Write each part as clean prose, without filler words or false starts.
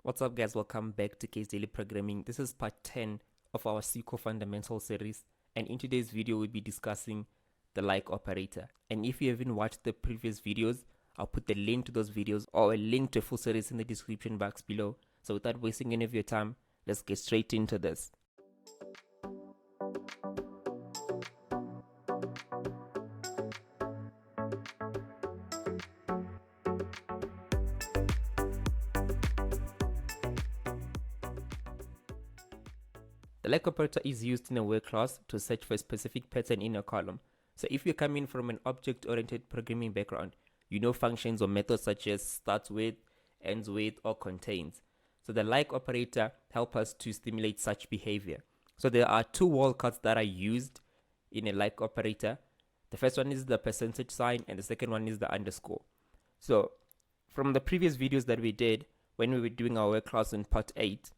What's up, guys? Welcome back to Case Daily Programming. This is part 10 of our SQL Fundamental series, and in today's video we'll be discussing the like operator. And if you haven't watched the previous videos, I'll put the link to those videos or a link to a full series in the description box below. So without wasting any of your time, let's get straight into this. The like operator is used in a word class to search for a specific pattern in a column. So if you come in from an object-oriented programming background, you know functions or methods such as starts with, ends with, or contains. So the like operator helps us to stimulate such behavior. So there are two wildcards that are used in a like operator. The first one is the percentage sign and the second one is the underscore. So from the previous videos that we did when we were doing our word class in part 8,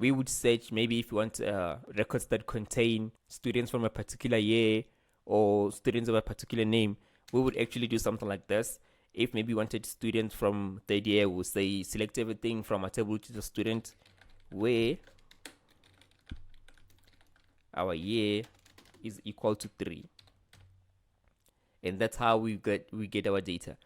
we would search maybe if you want records that contain students from a particular year or students of a particular name. We would actually do something like this. If maybe you wanted students from third year, we'll say select everything from a table which is a student where our year is equal to 3. And that's how we get our data.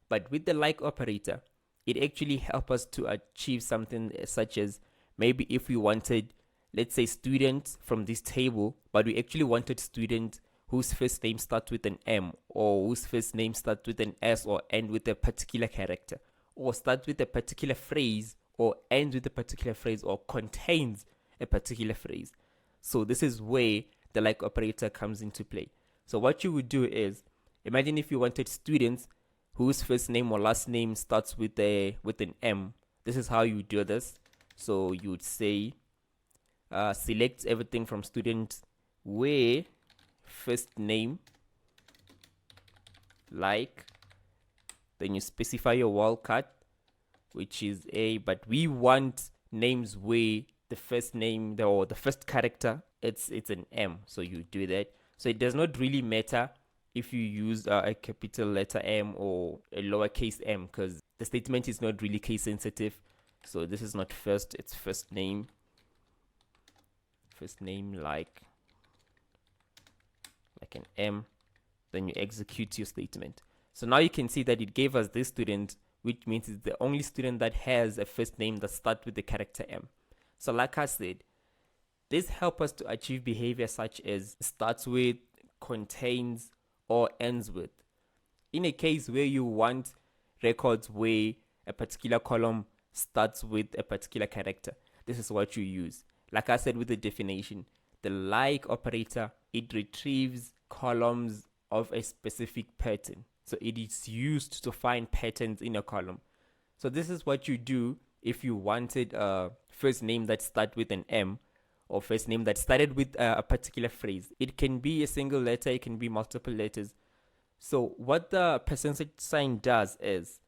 But with the like operator, it actually helps us to achieve something such as maybe if we wanted, let's say, students from this table, but we actually wanted students whose first name starts with an M, or whose first name starts with an S, or end with a particular character, or starts with a particular phrase, or ends with a particular phrase, or contains a particular phrase. So this is where the like operator comes into play. So what you would do is, imagine if you wanted students whose first name or last name starts with an M. This is how you do this. So you would say select everything from student where first name like, then you specify your wildcard, which is A, but we want names where the first name or the first character it's an M. So you do that. So it does not really matter if you use a capital letter M or a lowercase m, because the statement is not really case sensitive. So this is not first, it's first name like an M, then you execute your statement. So now you can see that it gave us this student, which means it's the only student that has a first name that starts with the character M. So like I said, this helps us to achieve behavior such as starts with, contains, or ends with. In a case where you want records where a particular column starts with a particular character, this is what you use. Like I said with the definition, the like operator, it retrieves columns of a specific pattern. So it is used to find patterns in a column. So this is what you do if you wanted a first name that starts with an M, or first name that started with a particular phrase. It can be a single letter, it can be multiple letters. So what the percentage sign does is,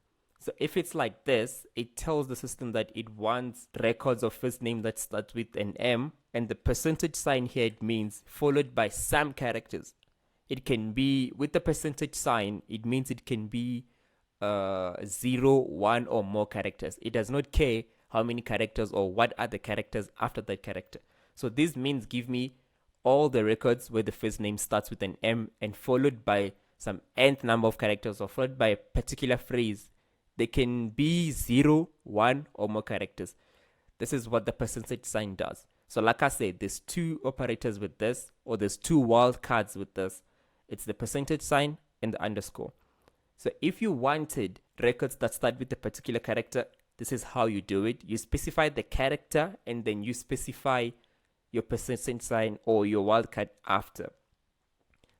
so if it's like this, it tells the system that it wants records of first name that starts with an M, and the percentage sign here, it means followed by some characters. It can be, with the percentage sign, it means it can be 0, 1, or more characters. It does not care how many characters or what are the characters after that character. So this means give me all the records where the first name starts with an M and followed by some nth number of characters, or followed by a particular phrase. They can be 0, 1, or more characters. This is what the percentage sign does. So like I said, there's two operators with this, or there's two wildcards with this. It's the percentage sign and the underscore. So if you wanted records that start with a particular character, this is how you do it. You specify the character and then you specify your percentage sign or your wildcard after.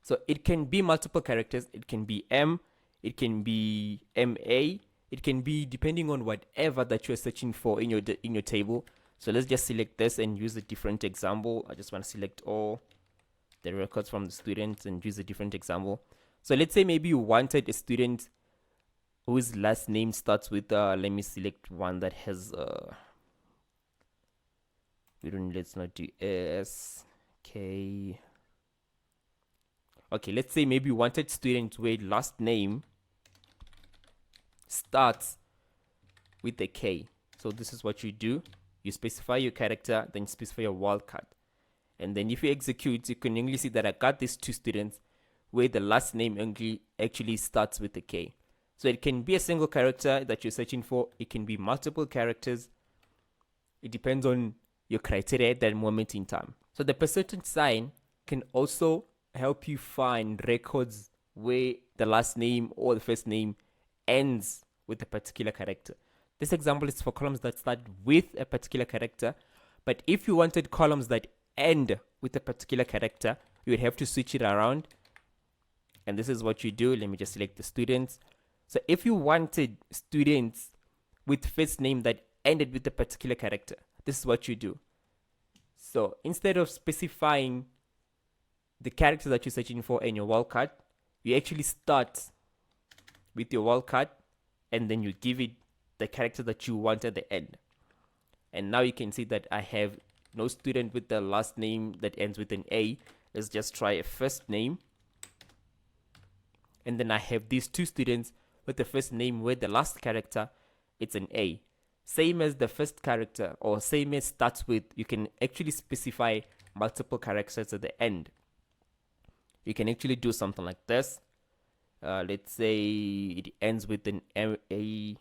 So it can be multiple characters. It can be M, it can be MA, it can be depending on whatever that you're searching for in your table. So let's just select this and use a different example. I just want to select all the records from the students and use a different example. So let's say maybe you wanted a student whose last name starts with let me select one that has let's not do S K. Okay, let's say maybe you wanted student where last name starts with a K. So this is what you do. You specify your character, then you specify your wildcard. And then if you execute, you can only see that I got these 2 students where the last name actually starts with a K. So it can be a single character that you're searching for. It can be multiple characters. It depends on your criteria at that moment in time. So the percentage sign can also help you find records where the last name or the first name ends with a particular character. This example is for columns that start with a particular character. But if you wanted columns that end with a particular character, you would have to switch it around. And this is what you do. Let me just select the students. So if you wanted students with first name that ended with a particular character, this is what you do. So instead of specifying the character that you're searching for in your wildcard, you actually start with your wildcard and then you give it the character that you want at the end. And now you can see that I have no student with the last name that ends with an A. Let's just try a first name. And then I have these 2 students with the first name where the last character, it's an A. Same as the first character, or same as starts with, you can actually specify multiple characters at the end. You can actually do something like this. Let's say it ends with an LA.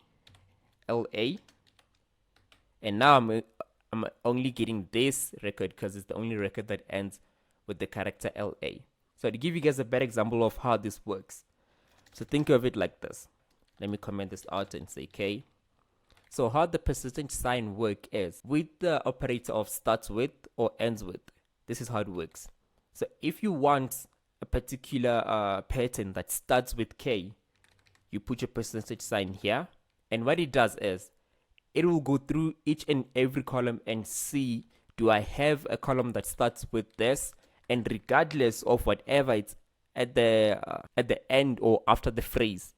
And now I'm only getting this record because it's the only record that ends with the character LA. So to give you guys a better example of how this works. So think of it like this. Let me comment this out and say K. So how the percentage sign work is with the operator of starts with or ends with. This is how it works. So if you want a particular pattern that starts with K, you put your percentage sign here. And what it does is it will go through each and every column and see, do I have a column that starts with this? And regardless of whatever it's at the end or after the phrase.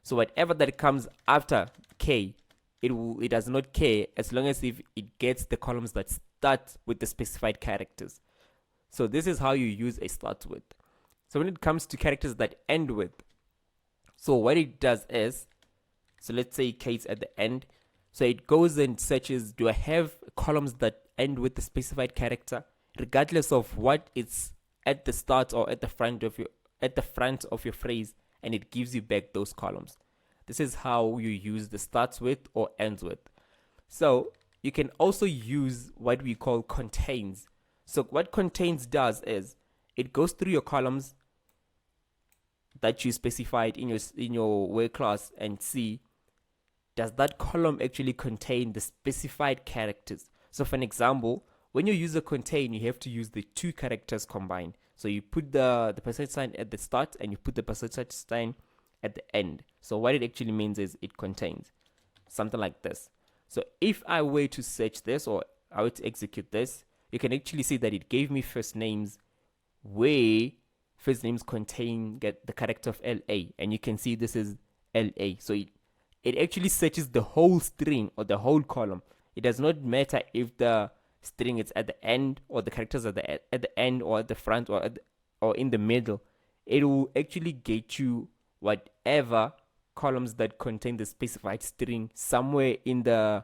So whatever that comes after K, it does not care as long as if it gets the columns that start with the specified characters. So this is how you use a start with. So when it comes to characters that end with, so what it does is, so let's say K is at the end. So it goes and searches, do I have columns that end with the specified character, regardless of what it's at the start or at the front of your phrase, and it gives you back those columns. This is how you use the starts with or ends with. So you can also use what we call contains. So what contains does is it goes through your columns that you specified in your word class and see, does that column actually contain the specified characters? So for an example, when you use a contain, you have to use the 2 characters combined. So you put the percentage sign at the start and you put the percentage sign at the end. So what it actually means is it contains something like this. So if I were to search this or I were to execute this, you can actually see that it gave me first names where first names get the character of LA. And you can see this is LA. So it actually searches the whole string or the whole column. It does not matter if the string is at the end or the characters are at the end or at the front or in the middle. It will actually get you whatever columns that contain the specified string somewhere in the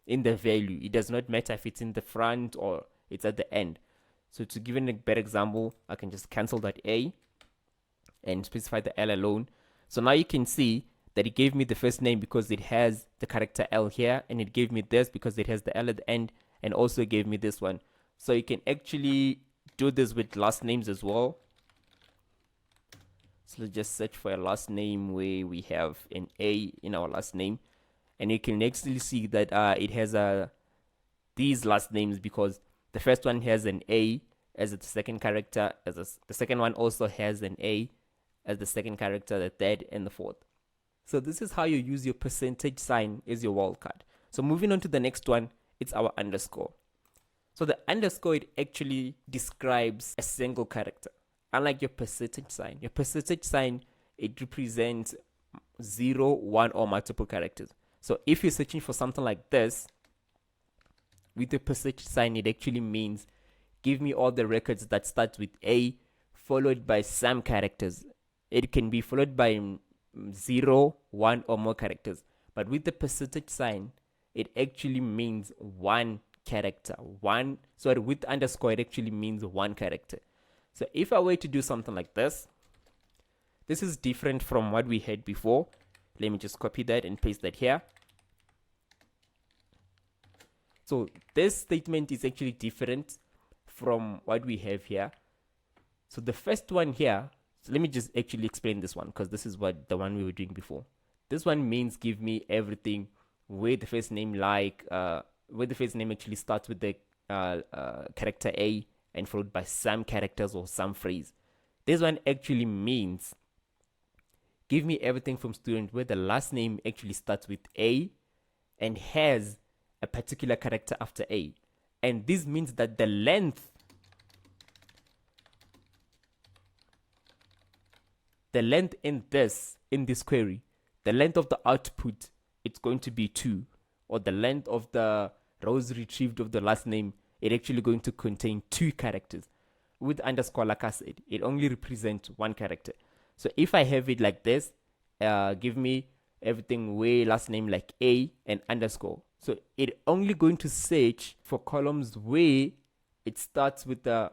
value. It does not matter if it's in the front or it's at the end. So to give a better example, I can just cancel that A and specify the L alone. So now you can see that it gave me the first name because it has the character L here, and it gave me this because it has the L at the end, and also gave me this one. So you can actually do this with last names as well. So let's just search for a last name where we have an A in our last name, and you can actually see that it has these last names because the first one has an A as the second character, the second one also has an A as the second character, the third, and the fourth. So this is how you use your percentage sign as your wildcard. So moving on to the next one, it's our underscore. So the underscore, it actually describes a single character. Unlike your percentage sign, it represents 0, 1, or multiple characters. So if you're searching for something like this, with the percentage sign, it actually means give me all the records that start with A, followed by some characters. It can be followed by 0, 1, or more characters. But with the percentage sign, it actually means one character. One, sorry, with underscore, it actually means one character. So if I were to do something like this, this is different from what we had before. Let me just copy that and paste that here. So this statement is actually different from what we have here. So the first one here, so let me just actually explain this one, because this is what the one we were doing before. This one means give me everything where the first name where the first name actually starts with the character A and followed by some characters or some phrase. This one actually means give me everything from student where the last name actually starts with A and has a particular character after A. And this means that the length in this query, the length of the output, it's going to be 2, or the length of the rows retrieved of the last name, it actually going to contain 2 characters. With underscore, like I said, it only represents 1 character. So if I have it like this, give me everything where last name like A and underscore. So it only going to search for columns where it starts with the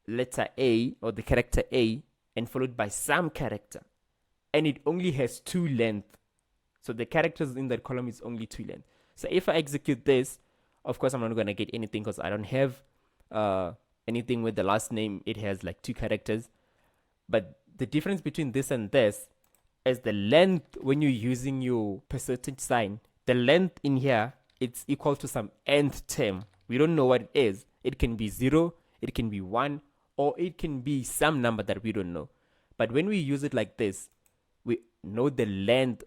letter A or the character A and followed by some character. And it only has 2 length. So the characters in that column is only 2 length. So if I execute this, of course, I'm not going to get anything because I don't have anything with the last name. It has like 2 characters. But the difference between this and this is the length. When you're using your percentage sign, the length in here, it's equal to some nth term. We don't know what it is. It can be 0, it can be 1, or it can be some number that we don't know. But when we use it like this, we know the length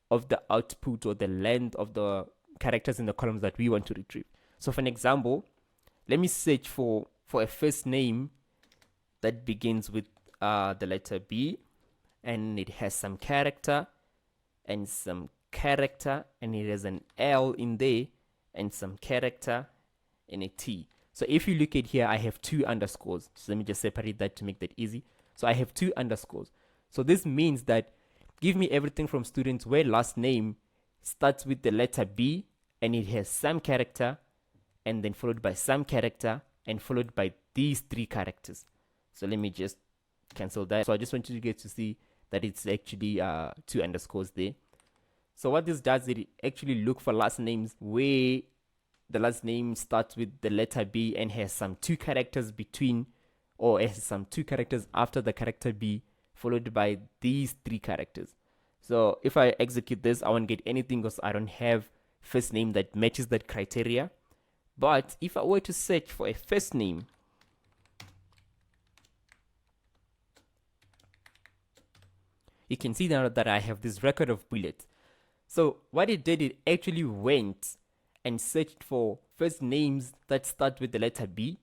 of the output or the length of the characters in the columns that we want to retrieve. So for an example, let me search for a first name that begins with the letter B, and it has some character and some character, and it has an L in there and some character and a T. So if you look at here, I have 2 underscores. So let me just separate that to make that easy. So I have 2 underscores. So this means that give me everything from students where last name starts with the letter B and it has some character and then followed by some character and followed by these 3 characters. So let me just cancel that. So I just want you to get to see that it's actually 2 underscores there. So what this does, it actually look for last names where the last name starts with the letter B and has some 2 characters between, or has some 2 characters after the character B, followed by these 3 characters. So if I execute this, I won't get anything because I don't have first name that matches that criteria. But if I were to search for a first name, you can see now that I have this record of bullets. So what it did, it actually went and searched for first names that start with the letter B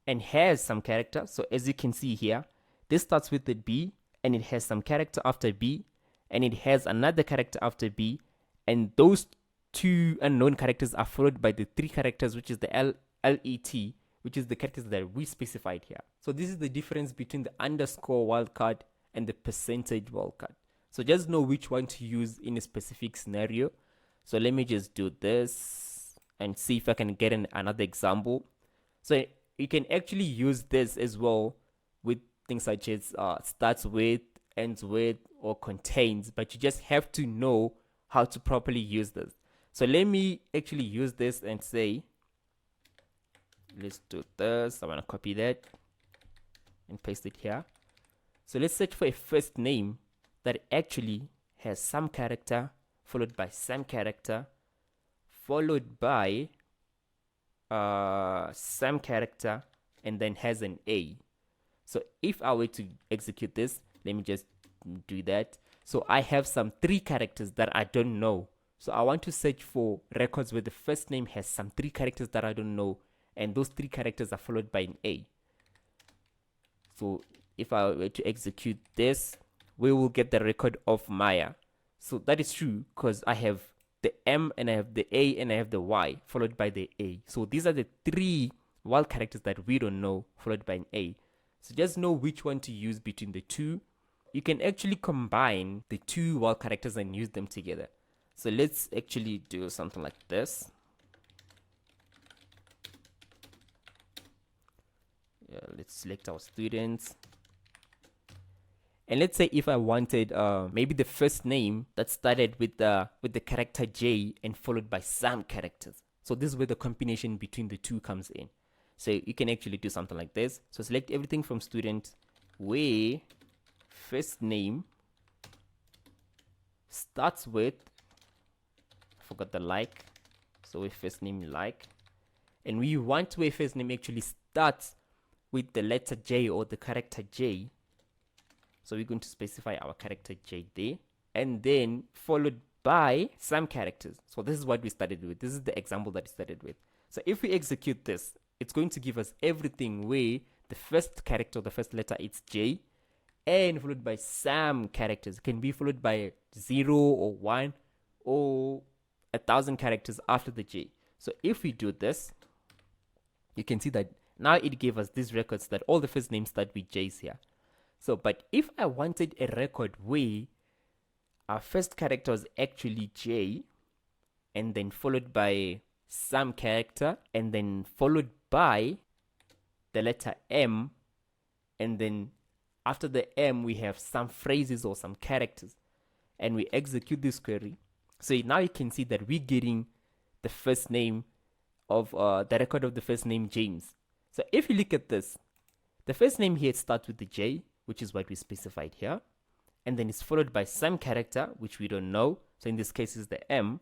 and has some character. So as you can see here, this starts with the B and it has some character after B and it has another character after B, and those 2 unknown characters are followed by the 3 characters, which is the LET, which is the characters that we specified here. So this is the difference between the underscore wildcard and the percentage wildcard. So just know which one to use in a specific scenario. So let me just do this and see if I can get another example. So you can actually use this as well with things such as starts with, ends with, or contains, but you just have to know how to properly use this. So let me actually use this and say, let's do this. I want to copy that and paste it here. So let's search for a first name that actually has some character, followed by some character, followed by some character, and then has an A. So if I were to execute this, let me just do that. So I have some 3 characters that I don't know. So I want to search for records where the first name has some 3 characters that I don't know, and those 3 characters are followed by an A. So if I were to execute this, we will get the record of Maya. So that is true because I have the M and I have the A and I have the Y followed by the A. So these are the 3 wild characters that we don't know followed by an A. So just know which one to use between the 2. You can actually combine the 2 wild characters and use them together. So let's actually do something like this. Let's select our students. And let's say if I wanted maybe the first name that started with the character J and followed by some characters. So this is where the combination between the two comes in. So you can actually do something like this. So select everything from student where first name starts with, I forgot the like, so where first name like, and we want where first name actually starts with the letter J or the character J. So we're going to specify our character J there, and then followed by some characters. So this is what we started with. This is the example that we started with. So if we execute this, it's going to give us everything where the first character, the first letter, it's J, and followed by some characters. It can be followed by 0 or 1 or 1,000 characters after the J. So if we do this, you can see that now it gave us these records that all the first names start with J's here. So, but if I wanted a record where our first character was actually J, and then followed by some character, and then followed by the letter M, and then after the M we have some phrases or some characters, and we execute this query. So now you can see that we're getting the first name of the record of the first name James. So if you look at this, the first name here starts with the J, which is what we specified here, and then it's followed by some character which we don't know. So in this case is the M,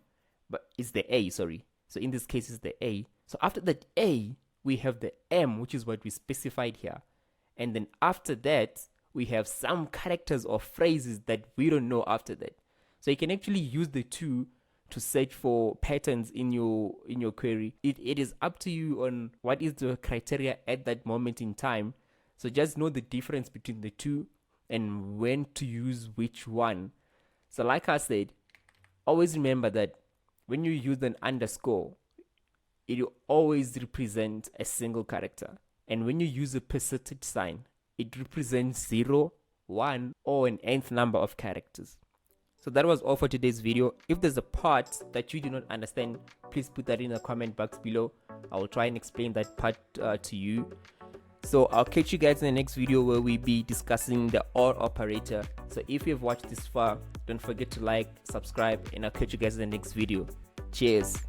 but it's the A, sorry. So in this case is the A. So after that A we have the M, which is what we specified here, and then after that we have some characters or phrases that we don't know after that. So you can actually use the two to search for patterns in your query. It is up to you on what is the criteria at that moment in time. So just know the difference between the two and when to use which one. So like I said, always remember that when you use an underscore, it will always represent a single character. And when you use a percentage sign, it represents 0, 1, or an nth number of characters. So that was all for today's video. If there's a part that you do not understand, please put that in the comment box below. I will try and explain that part to you. So I'll catch you guys in the next video where we'll be discussing the OR operator. So if you've watched this far, don't forget to like, subscribe, and I'll catch you guys in the next video. Cheers.